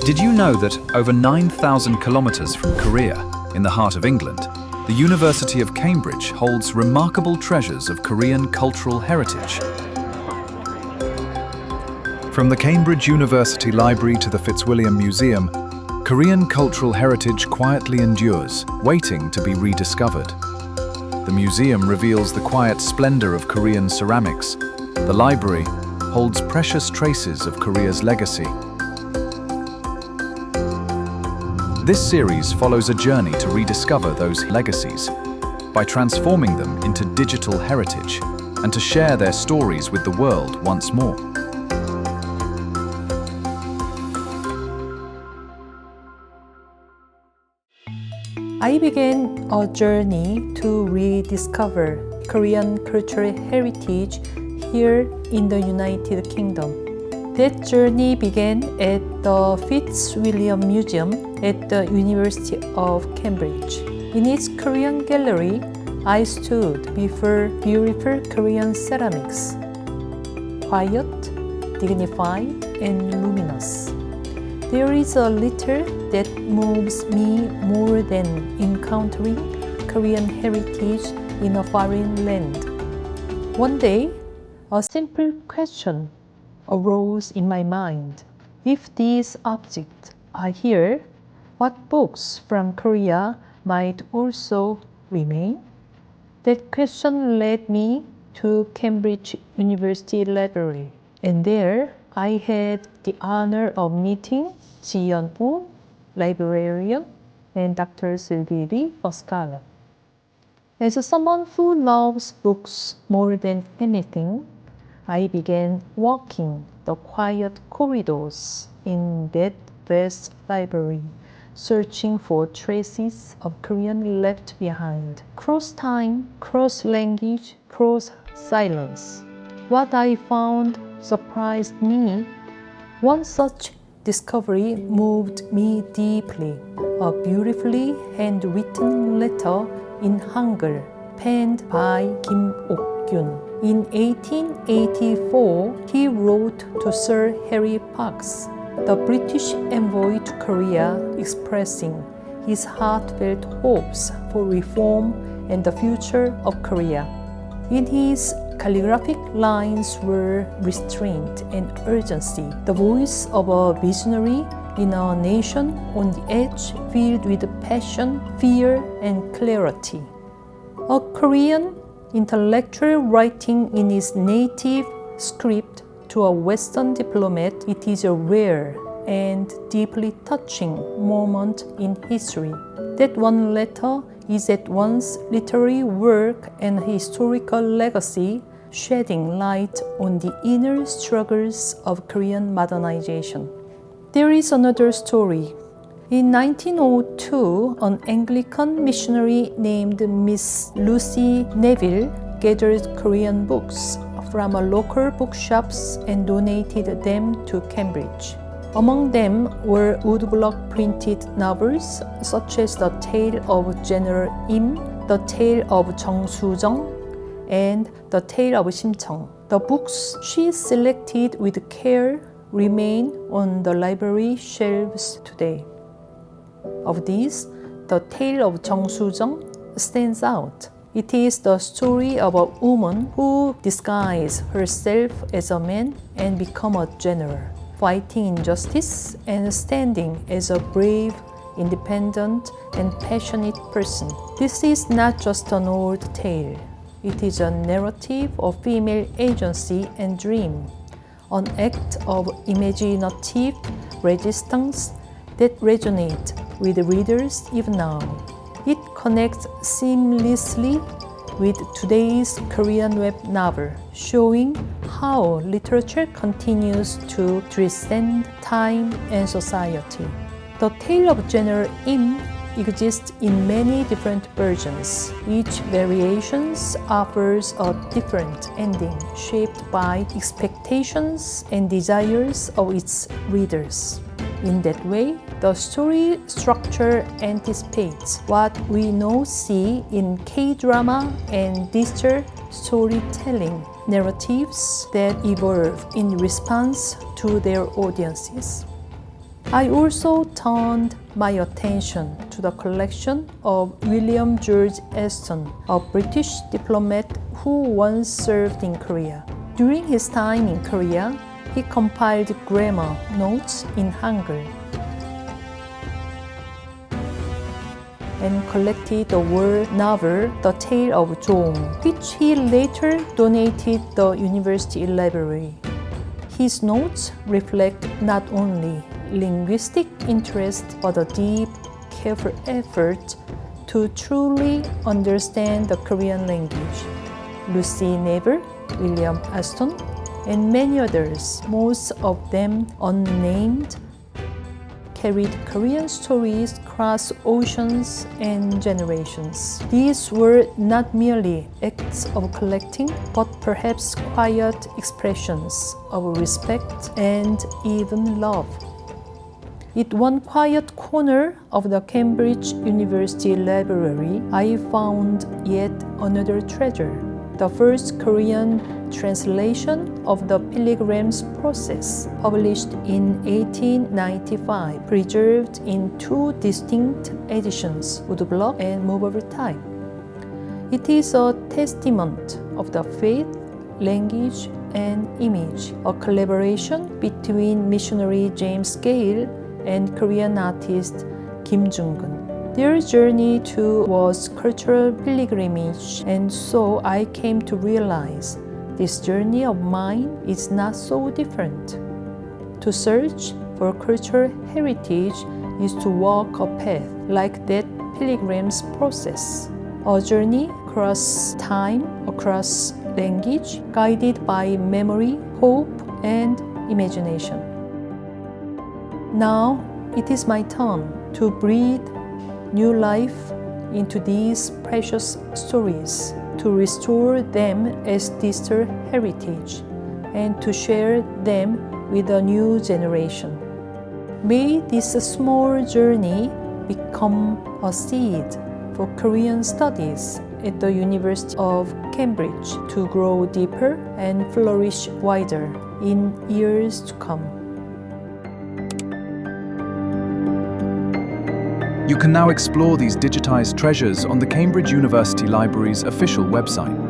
Did you know that over 9,000 kilometers from Korea, in the heart of England, the University of Cambridge holds remarkable treasures of Korean cultural heritage? From the Cambridge University Library to the Fitzwilliam Museum, Korean cultural heritage quietly endures, waiting to be rediscovered. The museum reveals the quiet splendor of Korean ceramics. The library holds precious traces of Korea's legacy. This series follows a journey to rediscover those legacies by transforming them into digital heritage and to share their stories with the world once more. I began a journey to rediscover Korean cultural heritage here in the United Kingdom. That journey began at the Fitzwilliam Museum at the University of Cambridge. In its Korean gallery, I stood before beautiful Korean ceramics, quiet, dignified, and luminous. There is a little that moves me more than encountering Korean heritage in a foreign land. One day, a simple question arose in my mind. If these objects are here, what books from Korea might also remain? That question led me to Cambridge University Library, and there I had the honor of meeting Jeong, librarian, and Dr. Silviri, a scholar. As someone who loves books more than anything, I began walking the quiet corridors in that vast library, searching for traces of Korean left behind. Cross time, cross language, cross silence. What I found surprised me. One such discovery moved me deeply. A beautifully handwritten letter in Hangul, penned by Kim Ok-kyun. In 1884, he wrote to Sir Harry Parkes, the British envoy to Korea, expressing his heartfelt hopes for reform and the future of Korea. In his calligraphic lines were restraint and urgency, the voice of a visionary in a nation on the edge, filled with passion, fear, and clarity. A Korean intellectual writing in his native script to a Western diplomat, it is a rare and deeply touching moment in history. That one letter is at once literary work and historical legacy, shedding light on the inner struggles of Korean modernization. There is another story. In 1902, an Anglican missionary named Miss Lucy Nevile gathered Korean books from local bookshops and donated them to Cambridge. Among them were woodblock printed novels such as The Tale of General Im, The Tale of Jeong, and The Tale of Simcheong. The books she selected with care remain on the library shelves today. Of these, The Tale of Jeong stands out. It is the story of a woman who disguises herself as a man and becomes a general, fighting injustice and standing as a brave, independent, and passionate person. This is not just an old tale. It is a narrative of female agency and dream, an act of imaginative resistance that resonates with readers even now. It connects seamlessly with today's Korean web novel, showing how literature continues to transcend time and society. The Tale of General Im exists in many different versions. Each variation offers a different ending, shaped by expectations and desires of its readers. In that way, the story structure anticipates what we now see in K-drama and digital storytelling, narratives that evolve in response to their audiences. I also turned my attention to the collection of William George Aston, a British diplomat who once served in Korea. During his time in Korea, he compiled grammar notes in Hangul and collected the war novel The Tale of Jo Ung, which he later donated the university library. His notes reflect not only linguistic interest but a deep, careful effort to truly understand the Korean language. Lucy Neville, William Aston, and many others, most of them unnamed, carried Korean stories across oceans and generations. These were not merely acts of collecting, but perhaps quiet expressions of respect and even love. In one quiet corner of the Cambridge University Library, I found yet another treasure. The first Korean translation of the Pilgrim's Process, published in 1895, preserved in two distinct editions, woodblock and movable type. It is a testament of the faith, language, and image, a collaboration between missionary James Gale and Korean artist Kim Jung-gun. Their journey too was cultural pilgrimage, and so I came to realize this journey of mine is not so different. To search for cultural heritage is to walk a path like that pilgrim's process, a journey across time, across language, guided by memory, hope, and imagination. Now it is my turn to breathe new life into these precious stories, to restore them as digital heritage, and to share them with a new generation. May this small journey become a seed for Korean studies at the University of Cambridge to grow deeper and flourish wider in years to come. You can now explore these digitized treasures on the Cambridge University Library's official website.